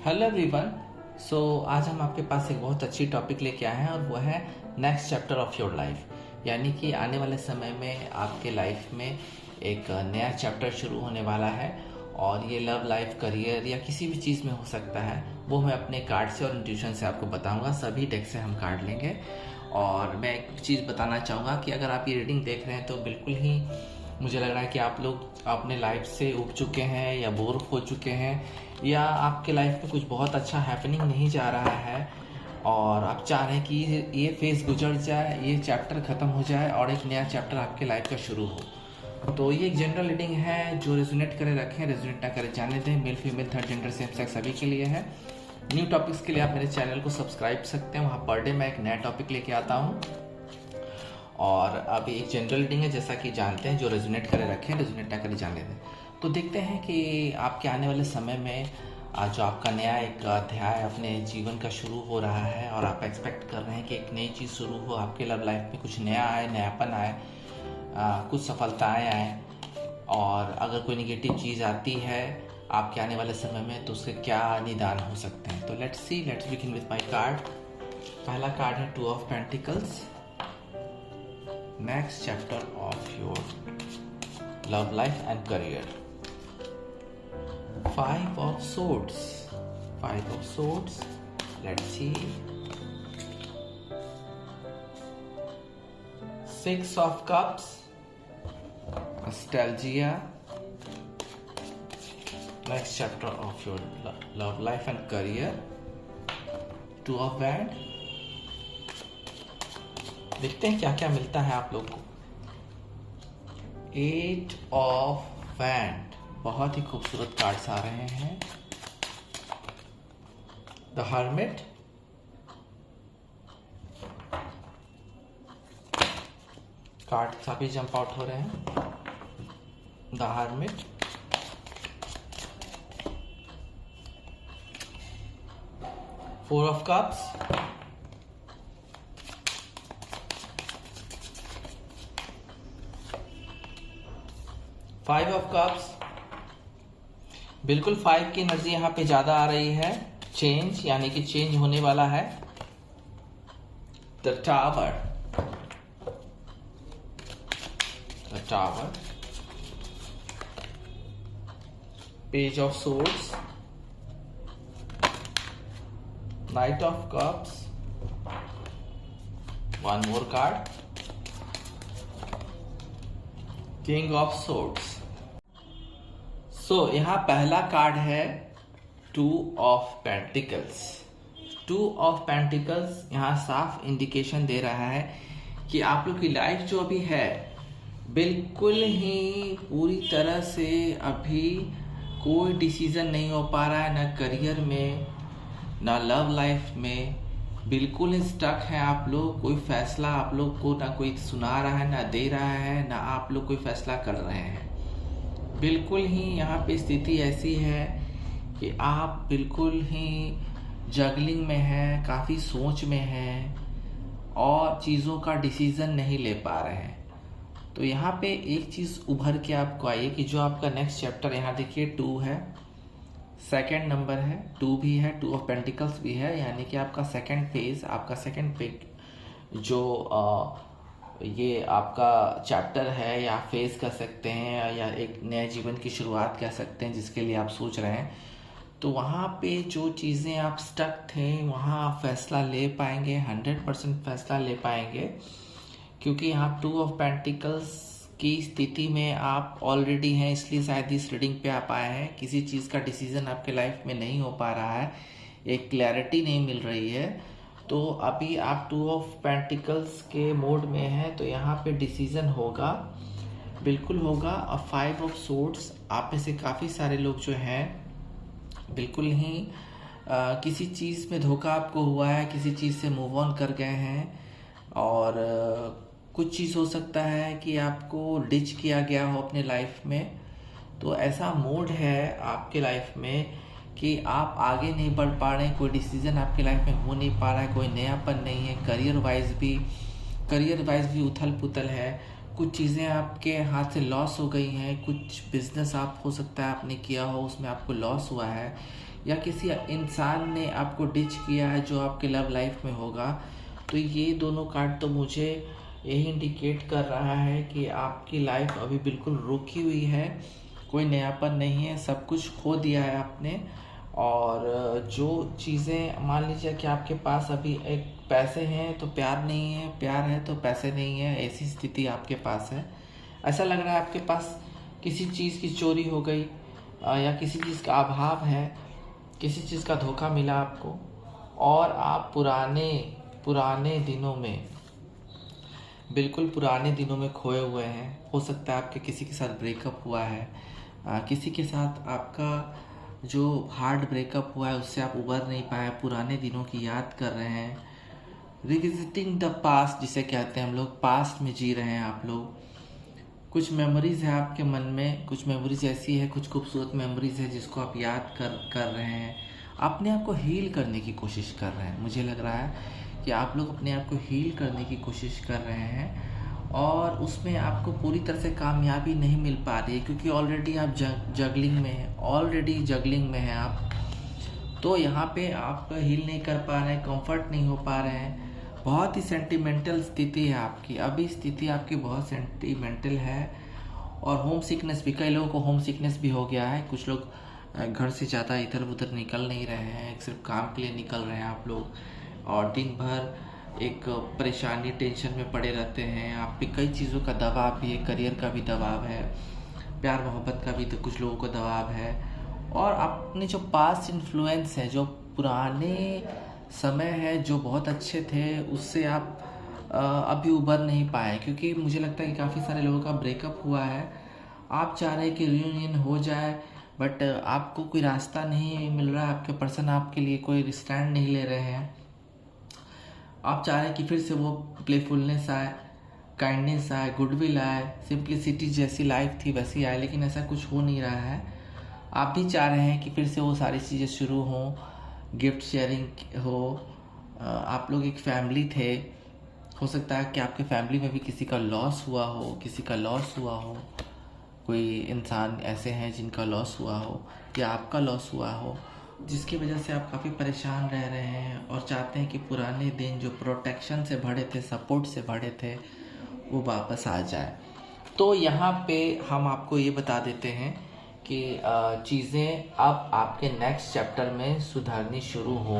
Hello everyone. आज हम आपके पास एक बहुत अच्छी टॉपिक लेके आए हैं और वो है next chapter of your life. यानी कि आने वाले समय में आपके लाइफ में एक नया चैप्टर शुरू होने वाला है और ये लव लाइफ, करियर या किसी भी चीज़ में हो सकता है। वो मैं अपने कार्ड से और इंट्यूशन से आपको बताऊंगा। सभी डेक से हम कार्ड लेंगे और मैं एक चीज़ बताना चाहूँगा कि अगर आप ये रीडिंग देख रहे हैं तो बिल्कुल ही मुझे लग रहा है कि आप लोग अपने लाइफ से उब चुके हैं या बोर हो चुके हैं या आपके लाइफ में कुछ बहुत अच्छा हैपनिंग नहीं जा रहा है और आप चाह रहे हैं कि ये फेज़ गुजर जाए, ये चैप्टर ख़त्म हो जाए और एक नया चैप्टर आपके लाइफ का शुरू हो। तो ये एक जनरल रीडिंग है, जो रेजोनेट करे रखें, रेजोनेट ना करे जाने दें। Male female third gender same sex सभी के लिए है। न्यू टॉपिक्स के लिए आप मेरे चैनल को सब्सक्राइब सकते हैं, वहाँ पर डे मैं एक नया टॉपिक लेके आता हूँ। और अभी एक जनरल रीडिंग है, जैसा कि जानते हैं, जो रेजोनेट करे रखें, रेजोनेट ना करे जाने दें। तो देखते हैं कि आपके आने वाले समय में जो आपका नया एक अध्याय अपने जीवन का शुरू हो रहा है और आप एक्सपेक्ट कर रहे हैं कि एक नई चीज़ शुरू हो, आपके लव लाइफ में कुछ नया आए, नयापन आए, कुछ सफलताएं आए। और अगर कोई निगेटिव चीज़ आती है आपके आने वाले समय में तो उसके क्या निदान हो सकते हैं। तो let's begin with my card. पहला कार्ड है 2 of pentacles, next chapter of your love life and career. 5 of swords, let's see. 6 of cups, nostalgia, next chapter of your love life and career. 2 of wands. देखते हैं क्या क्या मिलता है आप लोग को। 8 of wands, बहुत ही खूबसूरत कार्ड्स आ रहे हैं। द हर्मिट, कार्ड काफी जंप आउट हो रहे हैं। The hermit, four of cups, five of cups. बिल्कुल 5 की एनर्जी यहाँ पे ज्यादा आ रही है। चेंज, यानी कि चेंज होने वाला है। The tower, page of swords, night of cups, one more card, king of swords. यहाँ पहला कार्ड है 2 ऑफ पेंटिकल्स। 2 ऑफ पेंटिकल्स यहाँ साफ इंडिकेशन दे रहा है कि आप लोग की लाइफ जो अभी है बिल्कुल ही पूरी तरह से अभी कोई डिसीजन नहीं हो पा रहा है, ना करियर में ना लव लाइफ में। बिल्कुल ही स्टक है आप लोग। कोई फैसला आप लोग को ना कोई सुना रहा है, ना दे रहा है, ना आप लोग कोई फैसला कर रहे हैं। बिल्कुल ही यहाँ पे स्थिति ऐसी है कि आप बिल्कुल ही जगलिंग में हैं, काफ़ी सोच में हैं और चीज़ों का डिसीज़न नहीं ले पा रहे हैं। तो यहाँ पे एक चीज़ उभर के आपको आई कि जो आपका नेक्स्ट चैप्टर, यहाँ देखिए 2 है, सेकंड नंबर है, 2 भी है, 2 ऑफ पेंटिकल्स भी है। यानी कि आपका सेकंड फेज, आपका सेकंड पिक जो ये आपका चैप्टर है या फेज कह सकते हैं या एक नए जीवन की शुरुआत कह सकते हैं जिसके लिए आप सोच रहे हैं। तो वहाँ पे जो चीज़ें आप स्टक थे वहाँ आप फैसला ले पाएंगे, 100% फैसला ले पाएंगे, क्योंकि यहाँ 2 ऑफ पेंटिकल्स की स्थिति में आप ऑलरेडी हैं। इसलिए शायद इस रीडिंग पे आप आए हैं। किसी चीज़ का डिसीजन आपके लाइफ में नहीं हो पा रहा है, एक क्लैरिटी नहीं मिल रही है। तो अभी आप 2 ऑफ पेंटिकल्स के मोड में हैं, तो यहाँ पे डिसीजन होगा, बिल्कुल होगा। और 5 ऑफ सोर्ड्स, आप में से काफ़ी सारे लोग जो हैं बिल्कुल ही किसी चीज़ में धोखा आपको हुआ है, किसी चीज़ से मूव ऑन कर गए हैं और कुछ चीज़ हो सकता है कि आपको डिच किया गया हो अपने लाइफ में। तो ऐसा मोड है आपके लाइफ में कि आप आगे नहीं बढ़ पा रहे हैं, कोई डिसीजन आपके लाइफ में हो नहीं पा रहा है, कोई नयापन नहीं है। करियर वाइज भी उथल पुथल है। कुछ चीज़ें आपके हाथ से लॉस हो गई हैं, कुछ बिजनेस आप हो सकता है आपने किया हो उसमें आपको लॉस हुआ है, या किसी इंसान ने आपको डिच किया है जो आपके लव लाइफ में होगा। तो ये दोनों कार्ड तो मुझे यही इंडिकेट कर रहा है कि आपकी लाइफ अभी बिल्कुल रुकी हुई है, कोई नयापन नहीं है, सब कुछ खो दिया है आपने। और जो चीज़ें, मान लीजिए कि आपके पास अभी एक पैसे हैं तो प्यार नहीं है, प्यार है तो पैसे नहीं है, ऐसी स्थिति आपके पास है। ऐसा लग रहा है आपके पास किसी चीज़ की चोरी हो गई या किसी चीज़ का अभाव है, किसी चीज़ का धोखा मिला आपको, और आप पुराने दिनों में, बिल्कुल पुराने दिनों में खोए हुए हैं। हो सकता है आपके किसी के साथ ब्रेकअप हुआ है, किसी के साथ आपका जो हार्ड ब्रेकअप हुआ है उससे आप उबर नहीं पाए, पुराने दिनों की याद कर रहे हैं, रिविजिटिंग द पास्ट जिसे कहते हैं हम लोग, पास्ट में जी रहे हैं आप लोग। कुछ मेमोरीज है आपके मन में, कुछ मेमोरीज ऐसी है, कुछ खूबसूरत मेमोरीज है जिसको आप याद कर रहे हैं, अपने आप को हील करने की कोशिश कर रहे हैं। मुझे लग रहा है कि आप लोग अपने आप को हील करने की कोशिश कर रहे हैं और उसमें आपको पूरी तरह से कामयाबी नहीं मिल पा रही है, क्योंकि ऑलरेडी आप जगलिंग में हैं, ऑलरेडी जगलिंग में हैं आप। तो यहाँ पे आप हील नहीं कर पा रहे हैं, कंफर्ट नहीं हो पा रहे हैं, बहुत ही सेंटिमेंटल स्थिति है आपकी अभी, स्थिति आपकी बहुत सेंटिमेंटल है। और होम सिकनेस भी, कई लोगों को होम सिकनेस भी हो गया है। कुछ लोग घर से ज़्यादा इधर उधर निकल नहीं रहे हैं, सिर्फ काम के लिए निकल रहे हैं आप लोग, और दिन भर एक परेशानी, टेंशन में पड़े रहते हैं। आप पे कई चीज़ों का दबाव भी है, करियर का भी दबाव है, प्यार मोहब्बत का भी तो कुछ लोगों को दबाव है। और अपने जो पास्ट इन्फ्लुएंस है, जो पुराने समय है जो बहुत अच्छे थे, उससे आप अभी उबर नहीं पाए, क्योंकि मुझे लगता है कि काफ़ी सारे लोगों का ब्रेकअप हुआ है। आप चाह रहे हैं कि रियूनियन हो जाए, बट आपको कोई रास्ता नहीं मिल रहा है, आपके पर्सन आपके लिए कोई स्टैंड नहीं ले रहे हैं। आप चाह रहे हैं कि फिर से वो प्लेफुलनेस आए, काइंडनेस आए, गुडविल आए, सिंप्लिसिटी जैसी लाइफ थी वैसी आए, लेकिन ऐसा कुछ हो नहीं रहा है। आप भी चाह रहे हैं कि फिर से वो सारी चीज़ें शुरू हों, गिफ्ट शेयरिंग हो। आप लोग एक फैमिली थे, हो सकता है कि आपके फैमिली में भी किसी का लॉस हुआ हो, कोई इंसान ऐसे हैं जिनका लॉस हुआ हो या आपका लॉस हुआ हो, जिसकी वजह से आप काफ़ी परेशान रह रहे हैं और चाहते हैं कि पुराने दिन जो प्रोटेक्शन से भरे थे, सपोर्ट से भरे थे, वो वापस आ जाए। तो यहाँ पे हम आपको ये बता देते हैं कि चीज़ें अब आपके नेक्स्ट चैप्टर में सुधरनी शुरू हो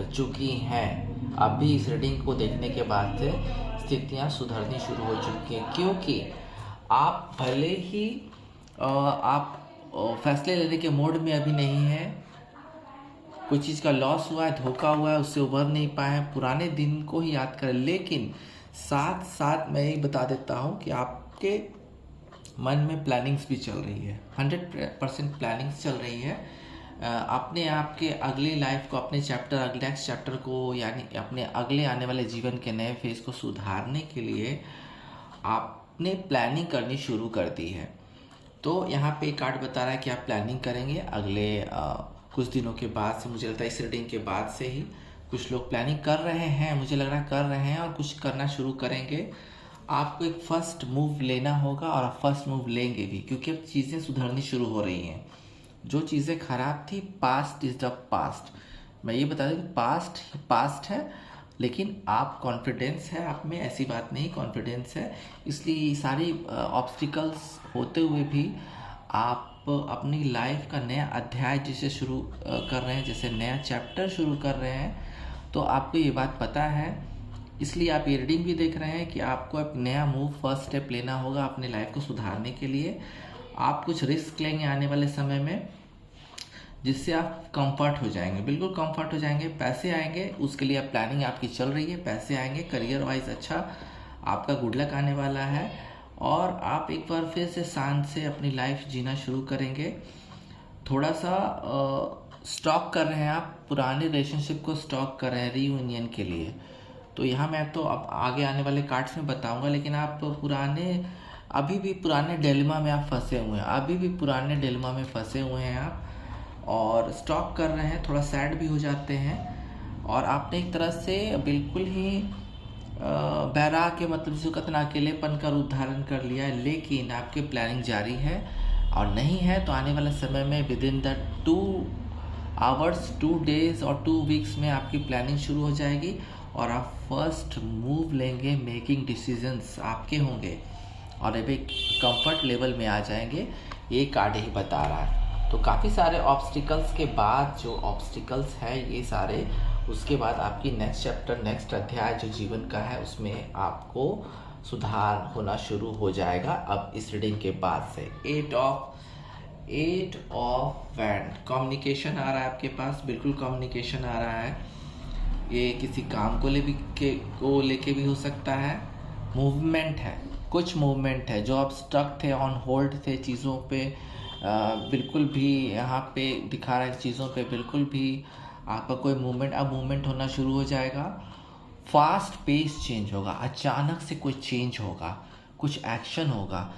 चुकी हैं। अभी इस रीडिंग को देखने के बाद से स्थितियाँ सुधरनी शुरू हो चुकी हैं, क्योंकि आप भले ही आप फैसले लेने के मोड में अभी नहीं हैं, कोई चीज़ का लॉस हुआ है, धोखा हुआ है, उससे उभर नहीं पाए हैं, पुराने दिन को ही याद करें। लेकिन साथ साथ मैं ये बता देता हूँ कि आपके मन में प्लानिंग्स भी चल रही है, 100% प्लानिंग्स चल रही है। अपने आपके अगली लाइफ को, अपने चैप्टर, नेक्स्ट चैप्टर को, यानी अपने अगले आने वाले जीवन के नए फेज को सुधारने के लिए आपने प्लानिंग करनी शुरू कर दी है। तो यहाँ पे कार्ड बता रहा है कि आप प्लानिंग करेंगे अगले कुछ दिनों के बाद से। मुझे लगता है इस रीडिंग के बाद से ही कुछ लोग प्लानिंग कर रहे हैं, मुझे लग रहा है कर रहे हैं और कुछ करना शुरू करेंगे। आपको एक फर्स्ट मूव लेना होगा और आप फर्स्ट मूव लेंगे भी, क्योंकि अब चीज़ें सुधरनी शुरू हो रही हैं। जो चीज़ें खराब थी, पास्ट इज़ द पास्ट। मैं ये बता दूं कि पास्ट है, लेकिन आप कॉन्फिडेंस है आप में, ऐसी बात नहीं, कॉन्फिडेंस है। इसलिए सारी ऑब्स्टिकल्स होते हुए भी आप अपनी लाइफ का नया अध्याय जैसे शुरू कर रहे हैं, जैसे नया चैप्टर शुरू कर रहे हैं, तो आपको ये बात पता है, इसलिए आप ये रीडिंग भी देख रहे हैं कि आपको एक नया मूव, फर्स्ट स्टेप लेना होगा अपनी लाइफ को सुधारने के लिए। आप कुछ रिस्क लेंगे आने वाले समय में, जिससे आप कंफर्ट हो जाएंगे, बिल्कुल कंफर्ट हो जाएंगे। पैसे आएंगे, उसके लिए आप प्लानिंग आपकी चल रही है, पैसे आएंगे, करियर वाइज अच्छा आपका गुड लक आने वाला है, और आप एक बार फिर से शांत से अपनी लाइफ जीना शुरू करेंगे। थोड़ा सा स्टॉक कर रहे हैं आप, पुराने रिलेशनशिप को स्टॉक कर रहे हैं रीयूनियन के लिए। तो यहाँ मैं तो अब आगे आने वाले कार्ड्स में बताऊंगा, लेकिन आप अभी भी पुराने डिलेमा में आप फंसे हुए हैं, अभी भी पुराने डिलेमा में फंसे हुए हैं आप, और स्टॉक कर रहे हैं, थोड़ा सैड भी हो जाते हैं। और आपने एक तरह से बिल्कुल ही बैराग के, मतलब जिसको कहते हैं अकेलेपन का रूप धारण कर लिया है, लेकिन आपकी प्लानिंग जारी है, और नहीं है तो आने वाले समय में with in the hours, 2 days और 2 वीक्स में आपकी प्लानिंग शुरू हो जाएगी और आप फर्स्ट मूव लेंगे, मेकिंग डिसीजंस आपके होंगे और अभी कंफर्ट लेवल में आ जाएंगे। ये कार्ड ही बता रहा है। तो काफ़ी सारे ऑब्स्टिकल्स के बाद, जो ऑब्स्टिकल्स हैं ये सारे, उसके बाद आपकी नेक्स्ट चैप्टर, नेक्स्ट अध्याय जो जीवन का है, उसमें आपको सुधार होना शुरू हो जाएगा अब इस रीडिंग के बाद से। 8 ऑफ वैंड, कम्युनिकेशन आ रहा है आपके पास, बिल्कुल कम्युनिकेशन आ रहा है। ये किसी काम को लेके भी हो सकता है। मूवमेंट है, कुछ मूवमेंट है। जो आप स्टक थे, ऑन होल्ड थे चीज़ों पे, बिल्कुल भी यहाँ पे दिखा रहा है चीज़ों पे बिल्कुल भी आपका कोई मूवमेंट, अब मूवमेंट होना शुरू हो जाएगा। फास्ट पेस चेंज होगा, अचानक से कोई चेंज होगा, कुछ एक्शन होगा।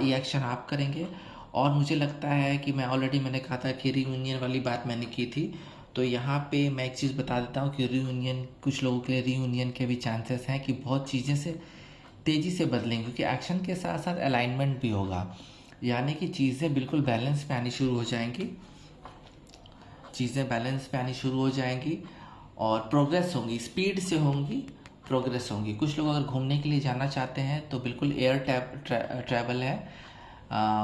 ये एक्शन आप करेंगे। और मुझे लगता है कि मैंने कहा था कि रीयूनियन वाली बात मैंने की थी, तो यहाँ पे मैं एक चीज़ बता देता हूँ कि रीयूनियन, कुछ लोगों के लिए रीयूनियन के भी चांसेस हैं कि बहुत चीज़ें से तेज़ी से बदलेंगे, क्योंकि एक्शन के साथ साथ अलाइनमेंट भी होगा, यानी कि चीज़ें बिल्कुल बैलेंस में आनी शुरू हो जाएंगी, चीज़ें बैलेंस में आनी शुरू हो जाएंगी और प्रोग्रेस होंगी, स्पीड से होंगी, प्रोग्रेस होंगी। कुछ लोग अगर घूमने के लिए जाना चाहते हैं तो बिल्कुल एयर ट्रैवल है,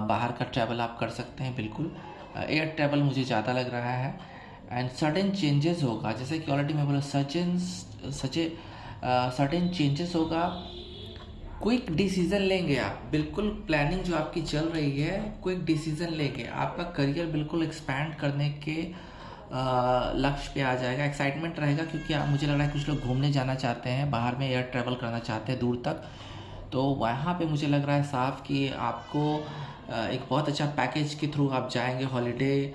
बाहर का ट्रैवल आप कर सकते हैं, बिल्कुल एयर ट्रैवल मुझे ज़्यादा लग रहा है। एंड सडन चेंजेस होगा, जैसे कि ऑलरेडी मैं बोला, सडन चेंजेस होगा। क्विक डिसीज़न लेंगे आप, बिल्कुल प्लानिंग जो आपकी चल रही है, क्विक डिसीज़न लेंगे। आपका करियर बिल्कुल एक्सपैंड करने के लक्ष्य पे आ जाएगा, एक्साइटमेंट रहेगा, क्योंकि मुझे लग रहा है कुछ लोग घूमने जाना चाहते हैं, बाहर में एयर ट्रैवल करना चाहते हैं दूर तक। तो वहाँ पे मुझे लग रहा है साफ कि आपको एक बहुत अच्छा पैकेज के थ्रू आप जाएंगे हॉलीडे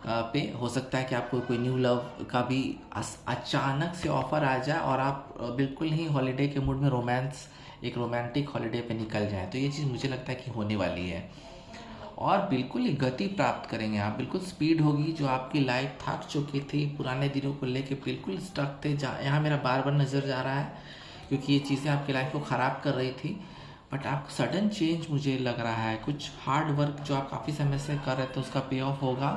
पे। हो सकता है कि आपको कोई न्यू लव का भी अचानक से ऑफ़र आ जाए और आप बिल्कुल ही हॉलीडे के मूड में एक रोमांटिक हॉलीडे पे निकल जाए। तो ये चीज़ मुझे लगता है कि होने वाली है और बिल्कुल ही गति प्राप्त करेंगे आप, बिल्कुल स्पीड होगी। जो आपकी लाइफ थक चुकी थी, पुराने दिनों को लेके बिल्कुल स्टक थे, यहाँ मेरा बार बार नज़र जा रहा है, क्योंकि ये चीज़ें आपकी लाइफ को ख़राब कर रही थी। बट आप सडन चेंज मुझे लग रहा है, कुछ हार्ड वर्क जो आप काफ़ी समय से कर रहे थे उसका पे ऑफ होगा,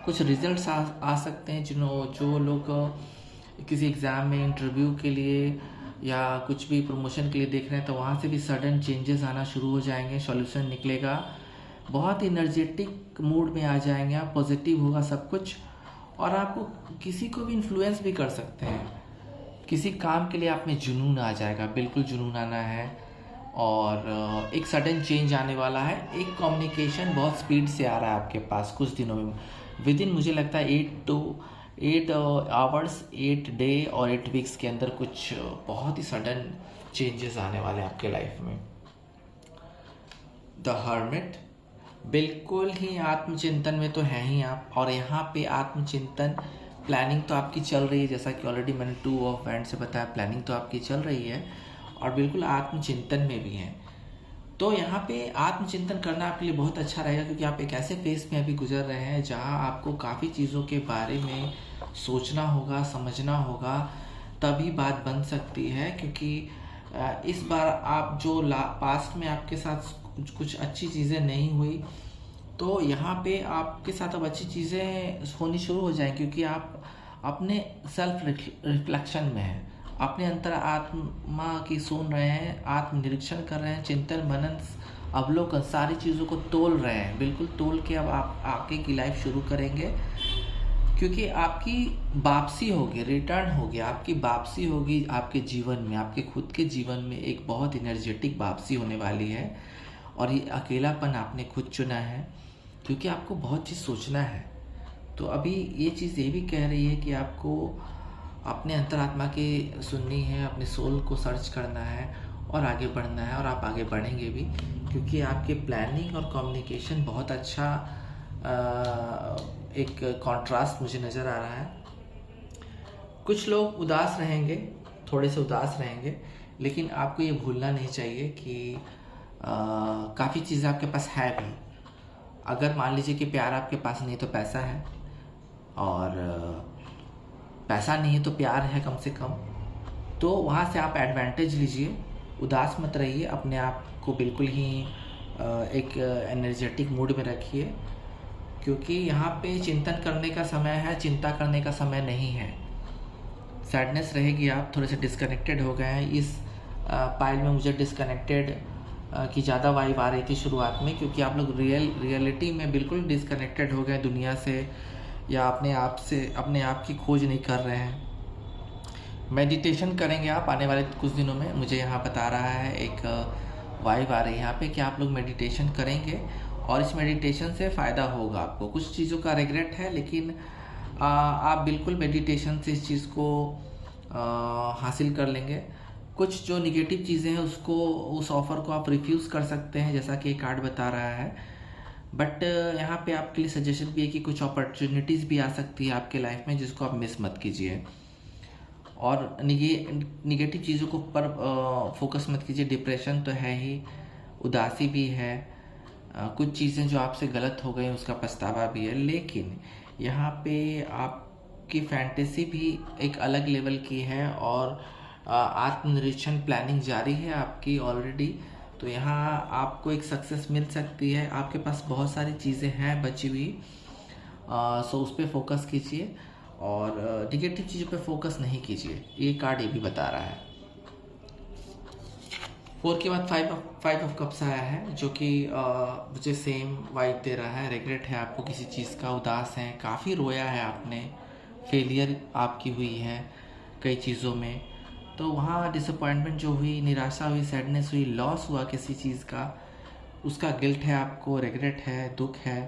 कुछ रिजल्ट्स आ सकते हैं। जो लोग किसी एग्ज़ाम में, इंटरव्यू के लिए या कुछ भी प्रमोशन के लिए देख रहे हैं, तो वहाँ से भी सडन चेंजेस आना शुरू हो जाएंगे, सॉल्यूशन निकलेगा, बहुत एनर्जेटिक मूड में आ जाएंगे आप, पॉजिटिव होगा सब कुछ। और आपको किसी को भी इन्फ्लुएंस भी कर सकते हैं, किसी काम के लिए आप में जुनून आ जाएगा, बिल्कुल जुनून आना है और एक सडन चेंज आने वाला है। एक कम्युनिकेशन बहुत स्पीड से आ रहा है आपके पास कुछ दिनों में, विद इन मुझे लगता है 8 आवर्स, 8 डे और 8 वीक्स के अंदर कुछ बहुत ही सडन चेंजेस आने वाले हैं आपके लाइफ में। द हर्मिट, बिल्कुल ही आत्मचिंतन में तो हैं ही आप, और यहाँ पे आत्मचिंतन, प्लानिंग तो आपकी चल रही है, जैसा कि ऑलरेडी मैंने 2 ऑफ वैंड से बताया, प्लानिंग तो आपकी चल रही है और बिल्कुल आत्मचिंतन में भी हैं। तो यहाँ पे आत्मचिंतन करना आपके लिए बहुत अच्छा रहेगा, क्योंकि आप एक ऐसे फेस में अभी गुजर रहे हैं जहाँ आपको काफ़ी चीज़ों के बारे में सोचना होगा, समझना होगा, तभी बात बन सकती है। क्योंकि इस बार आप जो पास्ट में आपके साथ कुछ अच्छी चीज़ें नहीं हुई, तो यहाँ पे आपके साथ अब अच्छी चीज़ें होनी शुरू हो जाएंगी, क्योंकि आप अपने सेल्फ रिफ्लेक्शन में हैं, अपने अंतर आत्मा की सुन रहे हैं, आत्मनिरीक्षण कर रहे हैं, चिंतन मनन अवलोकन सारी चीज़ों को तोल रहे हैं, बिल्कुल तोल के अब आप आगे की लाइफ शुरू करेंगे, क्योंकि आपकी वापसी होगी, रिटर्न होगी, आपकी वापसी होगी आपके जीवन में, आपके खुद के जीवन में एक बहुत एनर्जेटिक वापसी होने वाली है। और ये अकेलापन आपने खुद चुना है, क्योंकि आपको बहुत चीज़ सोचना है। तो अभी ये चीज़ ये भी कह रही है कि आपको अपने अंतरात्मा की सुननी है, अपने सोल को सर्च करना है और आगे बढ़ना है, और आप आगे बढ़ेंगे भी, क्योंकि आपके प्लानिंग और कम्युनिकेशन बहुत अच्छा एक कंट्रास्ट मुझे नज़र आ रहा है। कुछ लोग उदास रहेंगे, थोड़े से उदास रहेंगे, लेकिन आपको ये भूलना नहीं चाहिए कि काफ़ी चीज़ें आपके पास है भी। अगर मान लीजिए कि प्यार आपके पास नहीं तो पैसा है, और पैसा नहीं है तो प्यार है कम से कम, तो वहाँ से आप एडवांटेज लीजिए, उदास मत रहिए, अपने आप को बिल्कुल ही एक एनर्जेटिक मूड में रखिए, क्योंकि यहाँ पे चिंतन करने का समय है, चिंता करने का समय नहीं है। सैडनेस रहेगी, आप थोड़े से डिस्कनेक्टेड हो गए हैं। इस पाइल में मुझे डिस्कनेक्टेड की ज़्यादा वाइब आ रही थी शुरुआत में, क्योंकि आप लोग रियलिटी में बिल्कुल डिस्कनेक्टेड हो गए दुनिया से, या अपने आप की खोज नहीं कर रहे हैं। मेडिटेशन करेंगे आप आने वाले कुछ दिनों में, मुझे यहाँ बता रहा है, एक वाइब आ रही है यहाँ पे कि आप लोग मेडिटेशन करेंगे और इस मेडिटेशन से फ़ायदा होगा आपको। कुछ चीज़ों का रिग्रेट है, लेकिन आप बिल्कुल मेडिटेशन से इस चीज़ को हासिल कर लेंगे। कुछ जो निगेटिव चीज़ें हैं उसको, उस ऑफ़र को आप रिफ्यूज़ कर सकते हैं, जैसा कि कार्ड बता रहा है। बट यहाँ पे आपके लिए सजेशन भी है कि कुछ अपॉर्चुनिटीज़ भी आ सकती है आपके लाइफ में, जिसको आप मिस मत कीजिए। और निगेटिव चीज़ों को पर फोकस मत कीजिए। डिप्रेशन तो है ही, उदासी भी है, कुछ चीज़ें जो आपसे गलत हो गई उसका पछतावा भी है। लेकिन यहाँ पे आपकी फैंटेसी भी एक अलग लेवल की है और आत्मनिरीक्षण प्लानिंग जारी है आपकी ऑलरेडी। तो यहाँ आपको एक सक्सेस मिल सकती है। आपके पास बहुत सारी चीज़ें हैं बची हुई, सो उस पर फोकस कीजिए और निगेटिव चीज़ों पे फोकस नहीं कीजिए। ये कार्ड ये भी बता रहा है। 4 के बाद 5 ऑफ कप्स आया है, जो कि मुझे सेम वाइब दे रहा है। रिग्रेट है आपको किसी चीज़ का, उदास है, काफ़ी रोया है आपने, फेलियर आपकी हुई है कई चीज़ों में, तो वहाँ डिसअपॉइंटमेंट जो हुई, निराशा हुई, सैडनेस हुई, लॉस हुआ किसी चीज़ का, उसका गिल्ट है आपको, रिग्रेट है, दुख है।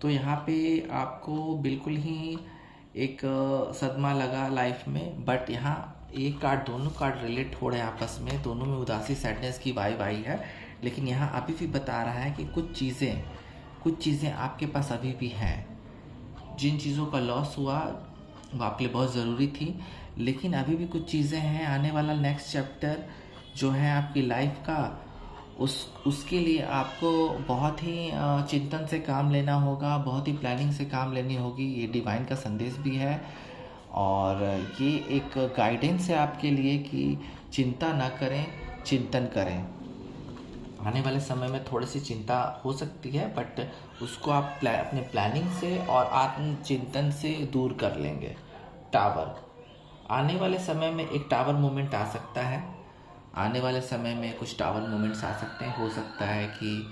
तो यहाँ पे आपको बिल्कुल ही एक सदमा लगा लाइफ में। बट यहाँ एक कार्ड, दोनों कार्ड रिलेट हो रहे हैं आपस में, दोनों में उदासी सैडनेस की वाइब आई है। लेकिन यहाँ अभी भी बता रहा है कि कुछ चीज़ें आपके पास अभी भी हैं। जिन चीज़ों का लॉस हुआ वो आपके लिए बहुत ज़रूरी थी, लेकिन अभी भी कुछ चीज़ें हैं। आने वाला नेक्स्ट चैप्टर जो है आपकी लाइफ का, उसके लिए आपको बहुत ही चिंतन से काम लेना होगा, बहुत ही प्लानिंग से काम लेनी होगी। ये डिवाइन का संदेश भी है और ये एक गाइडेंस है आपके लिए कि चिंता ना करें, चिंतन करें। आने वाले समय में थोड़ी सी चिंता हो सकती है, बट उसको आप अपने प्लानिंग से और आत्मचिंतन से दूर कर लेंगे। टावर, आने वाले समय में एक टावर मोमेंट आ सकता है। आने वाले समय में कुछ टावर मोमेंट्स आ सकते हैं। हो सकता है कि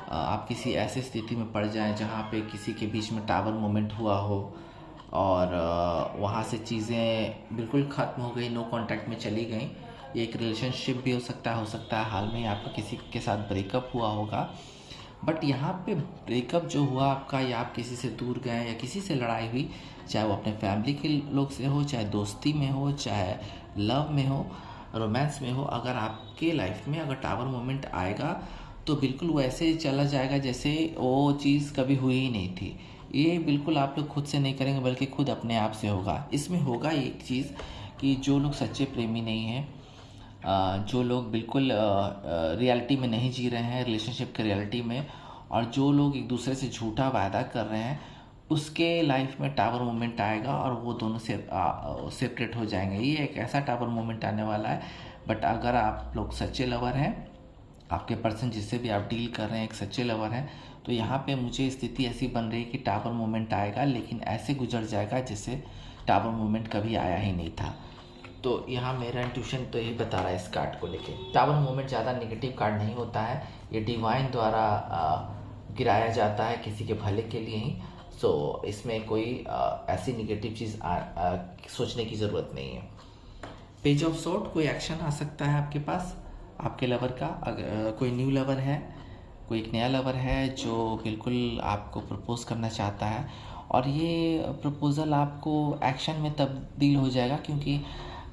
आप किसी ऐसी स्थिति में पड़ जाएं जहां पे किसी के बीच में टावर मोमेंट हुआ हो और वहां से चीज़ें बिल्कुल ख़त्म हो गई, नो कांटेक्ट में चली गई। ये एक रिलेशनशिप भी हो सकता है हाल में आपका किसी के साथ ब्रेकअप हुआ होगा। बट यहाँ पे ब्रेकअप जो हुआ आपका, या आप किसी से दूर गए या किसी से लड़ाई हुई, चाहे वो अपने फैमिली के लोग से हो, चाहे दोस्ती में हो, चाहे लव में हो, रोमांस में हो, अगर आपके लाइफ में अगर टावर मोमेंट आएगा तो बिल्कुल वैसे चला जाएगा जैसे वो चीज़ कभी हुई ही नहीं थी। ये बिल्कुल आप लोग खुद से नहीं करेंगे, बल्कि खुद अपने आप से होगा। इसमें होगा एक चीज़ कि जो लोग सच्चे प्रेमी नहीं हैं, जो लोग बिल्कुल रियलिटी में नहीं जी रहे हैं, रिलेशनशिप के रियलिटी में, और जो लोग एक दूसरे से झूठा वादा कर रहे हैं, उसके लाइफ में टावर मोमेंट आएगा और वो दोनों से सेपरेट हो जाएंगे। ये एक ऐसा टावर मोमेंट आने वाला है। बट अगर आप लोग सच्चे लवर हैं, आपके पर्सन जिससे भी आप डील कर रहे हैं एक सच्चे लवर हैं, तो यहाँ पे मुझे स्थिति ऐसी बन रही है कि टावर मोमेंट आएगा, लेकिन ऐसे गुजर जाएगा जैसे टावर मोमेंट कभी आया ही नहीं था। तो यहाँ मेरा इंट्यूशन तो यही बता रहा है इस कार्ड को लेके। टावर मोमेंट ज़्यादा नेगेटिव कार्ड नहीं होता है, ये डिवाइन द्वारा गिराया जाता है किसी के भले के लिए ही। सो इसमें कोई ऐसी नेगेटिव चीज़ सोचने की ज़रूरत नहीं है। पेज ऑफ सोर्ड, कोई एक्शन आ सकता है आपके पास आपके लवर का। अगर कोई न्यू लवर है, कोई एक नया लवर है जो बिल्कुल आपको प्रपोज करना चाहता है, और ये प्रपोज़ल आपको एक्शन में तब्दील हो जाएगा, क्योंकि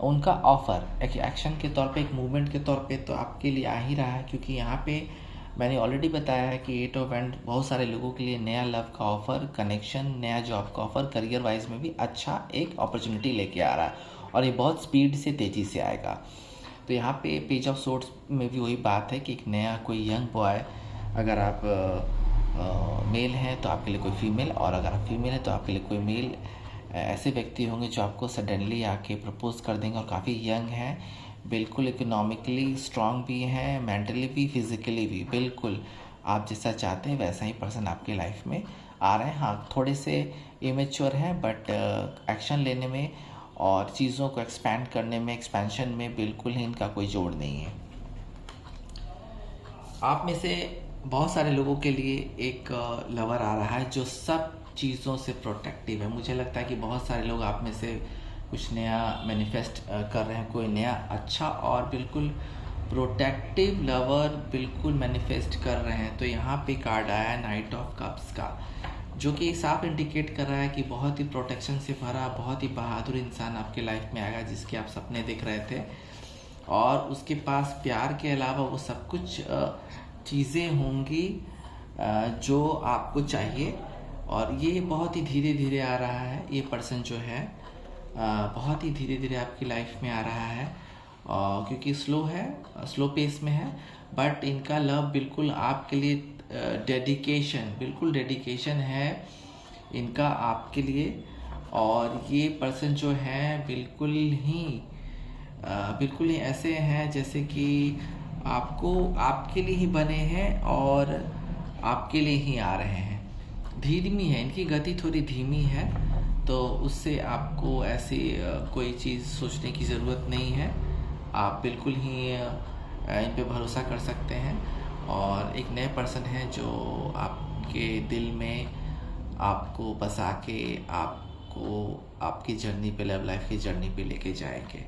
उनका ऑफ़र एक एक्शन के तौर पे, एक मूवमेंट के तौर पे तो आपके लिए आ ही रहा है। क्योंकि यहाँ पे मैंने ऑलरेडी बताया है कि 8 ऑफ एंड बहुत सारे लोगों के लिए नया लव का ऑफ़र, कनेक्शन, नया जॉब का ऑफ़र, करियर वाइज में भी अच्छा एक अपॉर्चुनिटी लेके आ रहा है, और ये बहुत स्पीड से, तेज़ी से आएगा। तो यहाँ पे पेज ऑफ सोर्ड्स में भी वही बात है कि एक नया कोई यंग बॉय, अगर आप मेल हैं तो आपके लिए कोई फीमेल, और अगर आप फीमेल हैं तो आपके लिए कोई मेल, ऐसे व्यक्ति होंगे जो आपको सडनली आके प्रपोज कर देंगे, और काफ़ी यंग हैं, बिल्कुल इकोनॉमिकली स्ट्रांग भी हैं, मेंटली भी, फिजिकली भी, बिल्कुल आप जैसा चाहते हैं वैसा ही पर्सन आपके लाइफ में आ रहे हैं। हाँ, थोड़े से इमेच्योर हैं, बट एक्शन लेने में और चीज़ों को एक्सपैंड करने में, एक्सपेंशन में बिल्कुल ही इनका कोई जोड़ नहीं है। आप में से बहुत सारे लोगों के लिए एक लवर आ रहा है जो सब चीज़ों से प्रोटेक्टिव है। मुझे लगता है कि बहुत सारे लोग आप में से कुछ नया मैनिफेस्ट कर रहे हैं, कोई नया अच्छा और बिल्कुल प्रोटेक्टिव लवर बिल्कुल मैनिफेस्ट कर रहे हैं। तो यहाँ पे कार्ड आया है नाइट ऑफ कप्स का, जो कि साफ इंडिकेट कर रहा है कि बहुत ही प्रोटेक्शन से भरा, बहुत ही बहादुर इंसान आपके लाइफ में आएगा जिसके आप सपने देख रहे थे, और उसके पास प्यार के अलावा वो सब कुछ चीज़ें होंगी जो आपको चाहिए। और ये बहुत ही धीरे धीरे आ रहा है। ये पर्सन जो है बहुत ही धीरे धीरे आपकी लाइफ में आ रहा है, क्योंकि स्लो है, स्लो पेस में है, बट इनका लव बिल्कुल आपके लिए डेडिकेशन, बिल्कुल डेडिकेशन है इनका आपके लिए। और ये पर्सन जो है बिल्कुल ही ऐसे हैं जैसे कि आपके लिए ही बने हैं और आपके लिए ही आ रहे हैं। धीमी है, इनकी गति थोड़ी धीमी है, तो उससे आपको ऐसी कोई चीज़ सोचने की ज़रूरत नहीं है। आप बिल्कुल ही इन पे भरोसा कर सकते हैं। और एक नए पर्सन है जो आपके दिल में आपको बसा के आपको आपकी जर्नी पे, लव लाइफ की जर्नी पे लेके जाएंगे।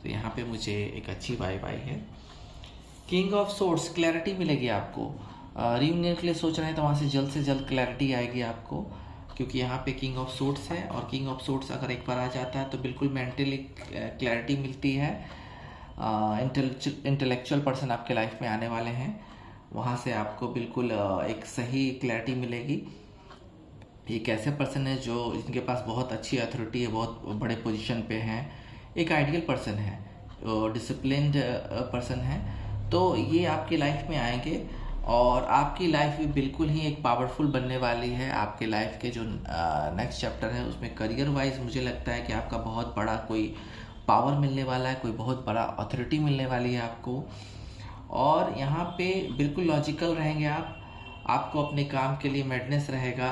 तो यहाँ पे मुझे एक अच्छी वाइब आई है। किंग ऑफ सोर्ड्स, क्लैरिटी मिलेगी आपको। रियूनियन के लिए सोच रहे हैं तो वहाँ से जल्द क्लैरिटी आएगी आपको, क्योंकि यहाँ पे किंग ऑफ सोर्ड्स है, और किंग ऑफ सोर्ड्स अगर एक बार आ जाता है तो बिल्कुल मेंटली क्लैरिटी मिलती है। इंटेलेक्चुअल पर्सन आपके लाइफ में आने वाले हैं, वहाँ से आपको बिल्कुल एक सही क्लैरिटी मिलेगी। एक ऐसे पर्सन है जो जिनके पास बहुत अच्छी अथॉरिटी है, बहुत बड़े पोजीशन पे हैं, एक आइडियल पर्सन है, डिसिप्लिन्ड पर्सन है। तो ये आपकी लाइफ में आएंगे और आपकी लाइफ भी बिल्कुल ही एक पावरफुल बनने वाली है। आपके लाइफ के जो नेक्स्ट चैप्टर है उसमें करियर वाइज मुझे लगता है कि आपका बहुत बड़ा कोई पावर मिलने वाला है, कोई बहुत बड़ा अथॉरिटी मिलने वाली है आपको। और यहाँ पे बिल्कुल लॉजिकल रहेंगे आप, आपको अपने काम के लिए मैडनेस रहेगा।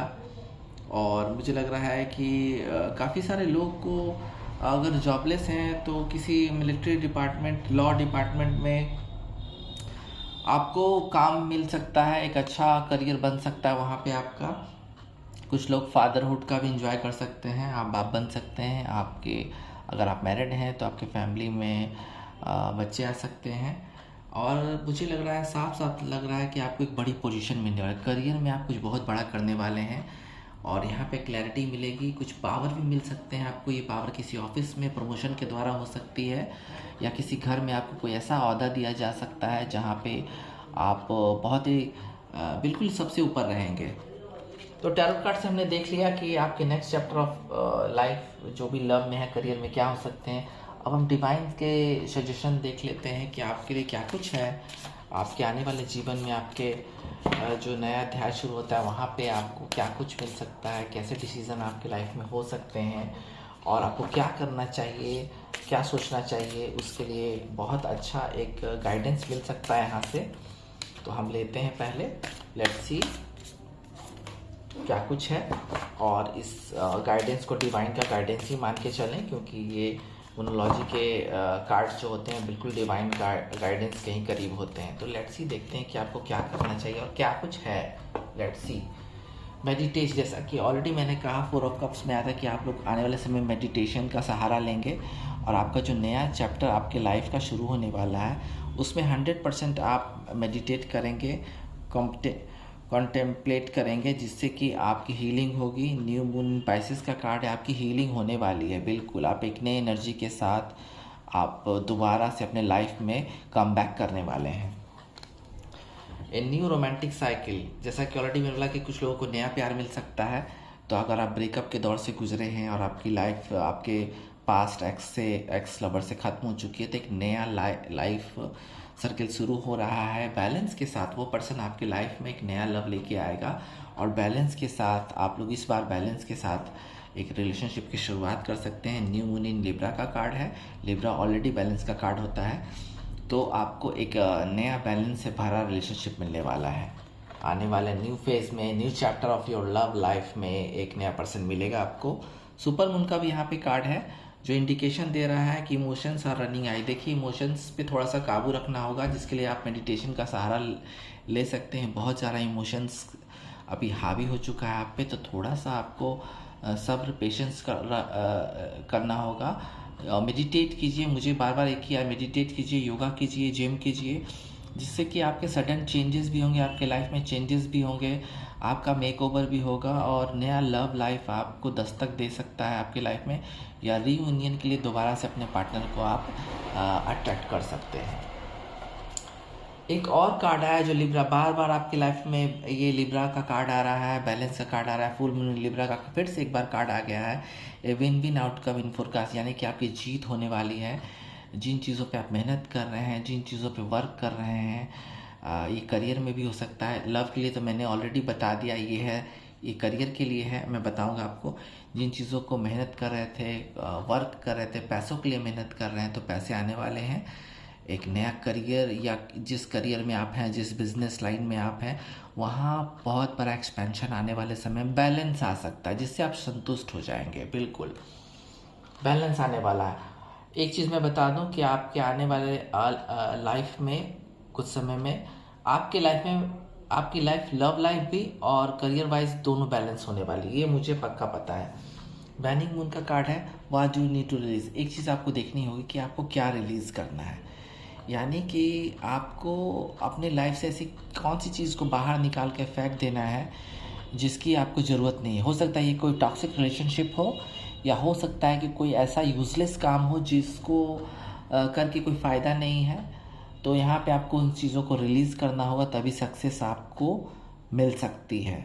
और मुझे लग रहा है कि काफ़ी सारे लोग को अगर जॉबलेस हैं तो किसी मिलिट्री डिपार्टमेंट, लॉ डिपार्टमेंट में आपको काम मिल सकता है, एक अच्छा करियर बन सकता है वहाँ पे आपका। कुछ लोग फादरहुड का भी इंजॉय कर सकते हैं, आप बाप बन सकते हैं। आपके अगर आप मैरिड हैं तो आपके फैमिली में बच्चे आ सकते हैं। और मुझे लग रहा है, साफ साफ लग रहा है कि आपको एक बड़ी पोजीशन मिलने वाला है, करियर में आप कुछ बहुत बड़ा करने वाले हैं। और यहाँ पे क्लैरिटी मिलेगी, कुछ पावर भी मिल सकते हैं आपको। ये पावर किसी ऑफिस में प्रमोशन के द्वारा हो सकती है, या किसी घर में आपको कोई ऐसा ओहदा दिया जा सकता है जहाँ पे आप बहुत ही बिल्कुल सबसे ऊपर रहेंगे। तो टैरो कार्ड से हमने देख लिया कि आपके नेक्स्ट चैप्टर ऑफ लाइफ जो भी लव में है, करियर में क्या हो सकते हैं। अब हम डिवाइन के सजेशन देख लेते हैं कि आपके लिए क्या कुछ है आपके आने वाले जीवन में। आपके जो नया अध्याय शुरू होता है वहाँ पे आपको क्या कुछ मिल सकता है, कैसे डिसीज़न आपके लाइफ में हो सकते हैं, और आपको क्या करना चाहिए, क्या सोचना चाहिए, उसके लिए बहुत अच्छा एक गाइडेंस मिल सकता है यहाँ से। तो हम लेते हैं पहले, लेट्स सी क्या कुछ है। और इस गाइडेंस को डिवाइन का गाइडेंस ही मान के चलें, क्योंकि ये मोनोलॉजी के कार्ड्स जो होते हैं बिल्कुल डिवाइन गाइडेंस के ही करीब होते हैं। तो लेट्स सी देखते हैं कि आपको क्या करना चाहिए और क्या कुछ है। Let's C. मेडिटेशन, जैसा कि ऑलरेडी मैंने कहा 4 ऑफ कप्स में आया था कि आप लोग आने वाले समय मेडिटेशन का सहारा लेंगे, और आपका जो नया चैप्टर आपके लाइफ का शुरू होने वाला है उसमें 100% आप मेडिटेट करेंगे, कॉन्टेम्पलेट करेंगे, जिससे कि आपकी हीलिंग होगी। न्यू मून पाइसेस का कार्ड है, आपकी हीलिंग होने वाली है। बिल्कुल आप एक नई एनर्जी के साथ आप दोबारा से अपने लाइफ में कम बैक करने वाले हैं। ए न्यू रोमांटिक साइकिल, जैसा कि ऑलरेडी मैंने बोला कि कुछ लोगों को नया प्यार मिल सकता है। तो अगर आप ब्रेकअप के दौर से गुजरे हैं और आपकी लाइफ आपके पास्ट एक्स लवर से ख़त्म हो चुकी है, तो एक नया लाइफ सर्किल शुरू हो रहा है। बैलेंस के साथ वो पर्सन आपकी लाइफ में एक नया लव लेके आएगा, और बैलेंस के साथ आप लोग इस बार बैलेंस के साथ एक रिलेशनशिप की शुरुआत कर सकते हैं। न्यू मून इन लिब्रा का कार्ड है, लिब्रा ऑलरेडी बैलेंस का कार्ड होता है। तो आपको एक नया बैलेंस से भरा रिलेशनशिप मिलने वाला है। आने वाले न्यू फेज में, new chapter of your love life में एक नया पर्सन मिलेगा आपको। सुपर मून का भी यहाँ पे कार्ड है जो इंडिकेशन दे रहा है कि इमोशंस आर रनिंग आई। देखिए इमोशंस पे थोड़ा सा काबू रखना होगा, जिसके लिए आप मेडिटेशन का सहारा ले सकते हैं। बहुत ज़्यादा इमोशंस अभी हावी हो चुका है आप पे, तो थोड़ा सा आपको सब्र पेशेंस करना होगा। मेडिटेट कीजिए, मुझे बार बार एक किया, मेडिटेट कीजिए, योगा कीजिए, जिम कीजिए, जिससे कि आपके सडन चेंजेस भी होंगे, आपके लाइफ में चेंजेस भी होंगे, आपका मेकओवर भी होगा और नया लव लाइफ आपको दस्तक दे सकता है आपके लाइफ में, या रीयूनियन के लिए दोबारा से अपने पार्टनर को आप अट्रैक्ट कर सकते हैं। एक और कार्ड आया जो लिब्रा, बार बार आपकी लाइफ में ये लिब्रा का कार्ड आ रहा है, बैलेंस का कार्ड आ रहा है, फुल मून लिब्रा का फिर से एक बार कार्ड आ गया है, a win win outcome in forecast, यानी कि आपकी जीत होने वाली है। जिन चीज़ों पे आप मेहनत कर रहे हैं, जिन चीज़ों पे वर्क कर रहे हैं, ये करियर में भी हो सकता है। लव के लिए तो मैंने ऑलरेडी बता दिया, ये है, ये करियर के लिए है, मैं बताऊंगा आपको। जिन चीज़ों को मेहनत कर रहे थे, वर्क कर रहे थे, पैसों के लिए मेहनत कर रहे हैं, तो पैसे आने वाले हैं। एक नया करियर, या जिस करियर में आप हैं, जिस बिजनेस लाइन में आप हैं, वहाँ बहुत बड़ा एक्सपेंशन आने वाले समय में बैलेंस आ सकता है, जिससे आप संतुष्ट हो जाएंगे। बिल्कुल बैलेंस आने वाला है। एक चीज़ मैं बता दूं कि आपके आने वाले लाइफ में कुछ समय में आपकी लाइफ लव लाइफ भी और करियर वाइज दोनों बैलेंस होने वाली, ये मुझे पक्का पता है। बैनिंग मून का कार्ड है, what do you need to release. एक चीज़ आपको देखनी होगी कि आपको क्या रिलीज़ करना है, यानी कि आपको अपने लाइफ से ऐसी कौन सी चीज़ को बाहर निकाल के फेंक देना है जिसकी आपको ज़रूरत नहीं है। हो सकता है ये कोई टॉक्सिक रिलेशनशिप हो, या हो सकता है कि कोई ऐसा यूज़लेस काम हो जिसको करके कोई फ़ायदा नहीं है। तो यहाँ पे आपको उन चीज़ों को रिलीज़ करना होगा, तभी सक्सेस आपको मिल सकती है।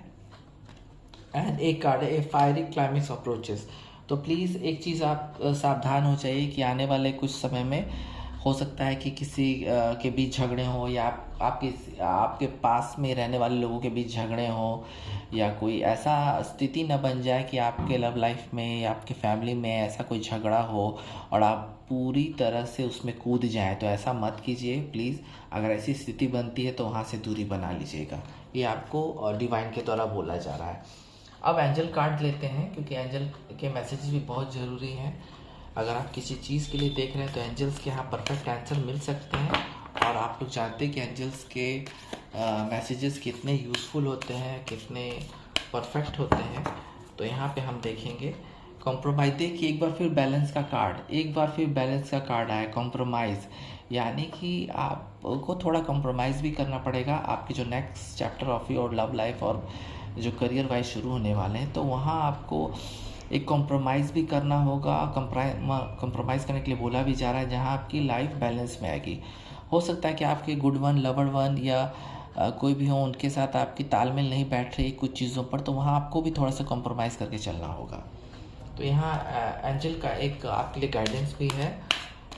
एंड एक कार्ड है, ए फायरी क्लाइमेक्स अप्रोचेस। तो प्लीज़ एक चीज़ आप सावधान हो जाइए कि आने वाले कुछ समय में हो सकता है कि किसी के बीच झगड़े हों, या आपके पास में रहने वाले लोगों के बीच झगड़े हों, या कोई ऐसा स्थिति न बन जाए कि आपके लव लाइफ में या आपके फैमिली में ऐसा कोई झगड़ा हो और आप पूरी तरह से उसमें कूद जाएं। तो ऐसा मत कीजिए प्लीज़। अगर ऐसी स्थिति बनती है तो वहाँ से दूरी बना लीजिएगा। ये आपको डिवाइन के द्वारा बोला जा रहा है। अब एंजल कार्ड लेते हैं, क्योंकि एंजल के मैसेजेस भी बहुत ज़रूरी हैं। अगर आप किसी चीज़ के लिए देख रहे हैं तो एंजल्स के यहाँ परफेक्ट आंसर मिल सकते हैं, और आप लोग जानते हैं कि एंजल्स के मैसेजेस कितने यूज़फुल होते हैं, कितने परफेक्ट होते हैं। तो यहाँ पे हम देखेंगे कॉम्प्रोमाइज़। देखिए एक बार फिर बैलेंस का कार्ड आया, कॉम्प्रोमाइज़, यानी कि आपको थोड़ा कॉम्प्रोमाइज़ भी करना पड़ेगा आपके जो next chapter of your love life और जो करियर वाइज शुरू होने वाले हैं, तो वहाँ आपको एक कॉम्प्रोमाइज़ भी करना होगा। कॉम्प्रोमाइज़ करने के लिए बोला भी जा रहा है, जहाँ आपकी लाइफ बैलेंस में आएगी। हो सकता है कि आपके गुड वन, लवर वन या कोई भी हो, उनके साथ आपकी तालमेल नहीं बैठ रही कुछ चीज़ों पर, तो वहाँ आपको भी थोड़ा सा कॉम्प्रोमाइज़ करके चलना होगा। तो यहाँ एंजल का एक आपके लिए गाइडेंस भी है।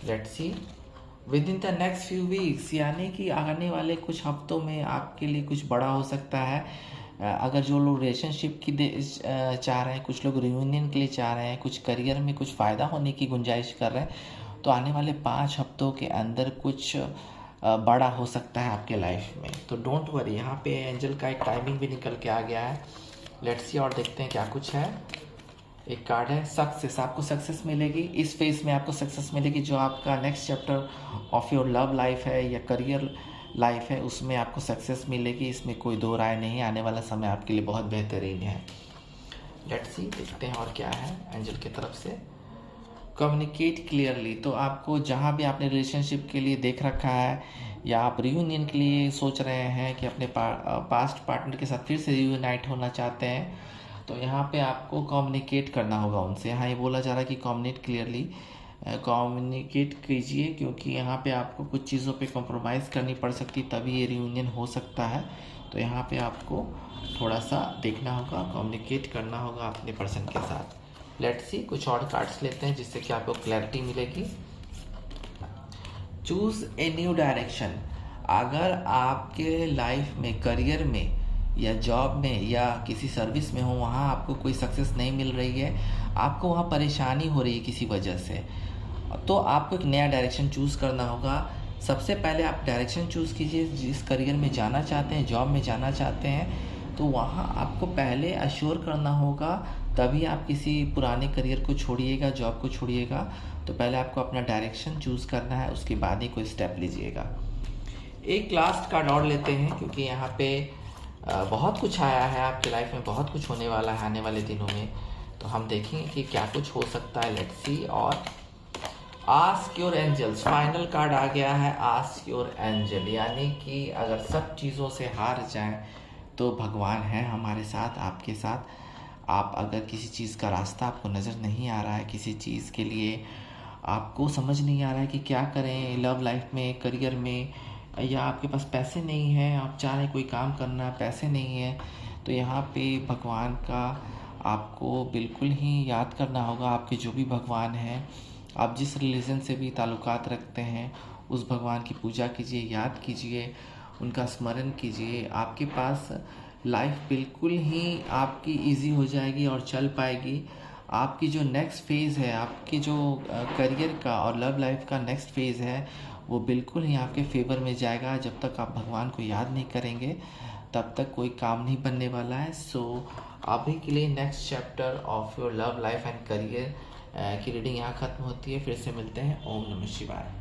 Let's C with in the next few weeks, यानी कि आने वाले कुछ हफ्तों में आपके लिए कुछ बड़ा हो सकता है। अगर जो लोग रिलेशनशिप की चाह रहे हैं, कुछ लोग रियूनियन के लिए चाह रहे हैं, कुछ करियर में कुछ फ़ायदा होने की गुंजाइश कर रहे हैं, तो आने वाले 5 हफ्तों के अंदर कुछ बड़ा हो सकता है आपके लाइफ में। तो डोंट वरी, यहाँ पे एंजल का एक टाइमिंग भी निकल के आ गया है। लेट्स सी और देखते हैं क्या कुछ है। एक कार्ड है सक्सेस, आपको सक्सेस मिलेगी इस फेज में, आपको सक्सेस मिलेगी जो आपका next chapter of your love life है या करियर लाइफ है, उसमें आपको सक्सेस मिलेगी, इसमें कोई दो राय नहीं। आने वाला समय आपके लिए बहुत बेहतरीन है। लेट्स सी, देखते हैं और क्या है एंजल की तरफ से। कम्युनिकेट क्लियरली, तो आपको जहाँ भी आपने रिलेशनशिप के लिए देख रखा है या आप रियूनियन के लिए सोच रहे हैं कि अपने पास्ट पार्टनर के साथ फिर से रियूनाइट होना चाहते हैं, तो यहाँ पे आपको कम्युनिकेट करना होगा उनसे। यहाँ ये बोला जा रहा है कि कम्युनिकेट कीजिए, क्योंकि यहाँ पे आपको कुछ चीज़ों पे कॉम्प्रोमाइज़ करनी पड़ सकती, तभी ये रियूनियन हो सकता है। तो यहाँ पे आपको थोड़ा सा देखना होगा, कम्युनिकेट करना होगा अपने पर्सन के साथ। लेट्स सी, कुछ और कार्ड्स लेते हैं जिससे कि आपको क्लैरिटी मिलेगी। चूज़ ए न्यू डायरेक्शन, अगर आपके लाइफ में, करियर में या जॉब में या किसी सर्विस में हो, वहाँ आपको कोई सक्सेस नहीं मिल रही है, आपको वहाँ परेशानी हो रही है किसी वजह से, तो आपको एक नया डायरेक्शन चूज़ करना होगा। सबसे पहले आप डायरेक्शन चूज़ कीजिए। जिस करियर में जाना चाहते हैं, जॉब में जाना चाहते हैं, तो वहाँ आपको पहले अश्योर करना होगा, तभी आप किसी पुराने करियर को छोड़िएगा, जॉब को छोड़िएगा। तो पहले आपको अपना डायरेक्शन चूज़ करना है, उसके बाद ही कोई स्टेप लीजिएगा। एक लास्ट कार्ड और लेते हैं, क्योंकि यहाँ पे बहुत कुछ आया है, आपकी लाइफ में बहुत कुछ होने वाला है आने वाले दिनों में। तो हम देखेंगे कि क्या कुछ हो सकता है। Let's see. और ask your angels, final card आ गया है, आस्क योर एंजल, यानी कि अगर सब चीज़ों से हार जाएं तो भगवान है हमारे साथ, आपके साथ। आप अगर किसी चीज़ का रास्ता आपको नज़र नहीं आ रहा है, किसी चीज़ के लिए आपको समझ नहीं आ रहा है कि क्या करें लव लाइफ में, करियर में, या आपके पास पैसे नहीं हैं, आप चाह रहे हैं कोई काम करना, पैसे नहीं है, तो यहाँ पे भगवान का आपको बिल्कुल ही याद करना होगा। आपके जो भी भगवान हैं, आप जिस रिलीजन से भी ताल्लुकात रखते हैं, उस भगवान की पूजा कीजिए, याद कीजिए, उनका स्मरण कीजिए। आपके पास लाइफ बिल्कुल ही आपकी इजी हो जाएगी और चल पाएगी। आपकी जो नेक्स्ट फेज़ है, आपकी जो करियर का और लव लाइफ का नेक्स्ट फेज़ है, वो बिल्कुल ही आपके फेवर में जाएगा। जब तक आप भगवान को याद नहीं करेंगे, तब तक कोई काम नहीं बनने वाला है। सो अभी के लिए next chapter of your love life and career की रीडिंग यहाँ ख़त्म होती है। फिर से मिलते हैं। ओम नमः शिवाय।